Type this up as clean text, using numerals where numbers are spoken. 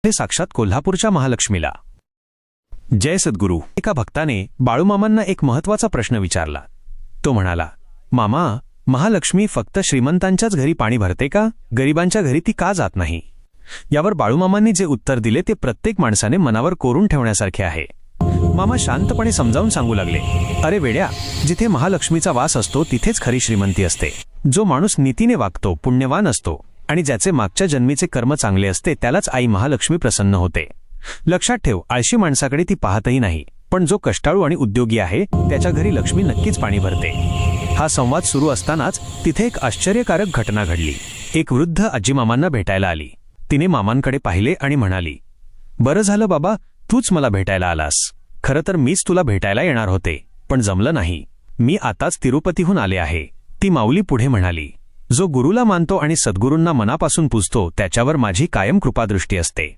हे साक्षात कोल्हापूरच्या महालक्ष्मीला. जय सद्गुरू. एका भक्ताने बाळूमामांना एक महत्त्वाचा प्रश्न विचारला. तो म्हणाला, मामा, महालक्ष्मी फक्त श्रीमंतांच्याच घरी पाणी भरते का? गरिबांच्या घरी ती का जात नाही? यावर बाळूमामांनी जे उत्तर दिले ते प्रत्येक माणसाने मनावर कोरून ठेवण्यासारखे आहे. मामा शांतपणे समजावून सांगू लागले, अरे वेड्या, जिथे महालक्ष्मीचा वास असतो तिथेच खरी श्रीमंती असते. जो माणूस नीतीने वागतो, पुण्यवान असतो आणि ज्याचे मागच्या जन्मीचे कर्म चांगले असते त्यालाच आई महालक्ष्मी प्रसन्न होते. लक्षात ठेव, आळशी माणसाकडे ती पाहतही नाही, पण जो कष्टाळू आणि उद्योगी आहे त्याच्या घरी लक्ष्मी नक्कीच पाणी भरते. हा संवाद सुरू असतानाच तिथे एक आश्चर्यकारक घटना घडली. एक वृद्ध आजी मामांना भेटायला आली. तिने मामांकडे पाहिले आणि म्हणाली, बरं झालं बाबा, तूच मला भेटायला आलास. खरं तर मीच तुला भेटायला येणार होते, पण जमलं नाही. मी आताच तिरुपतीहून आले आहे. ती माऊली पुढे म्हणाली, जो गुरुला मानतो आणि सद्गुरूंना मनापासून पूजतो त्याच्यावर माझी कायम कृपादृष्टी असते.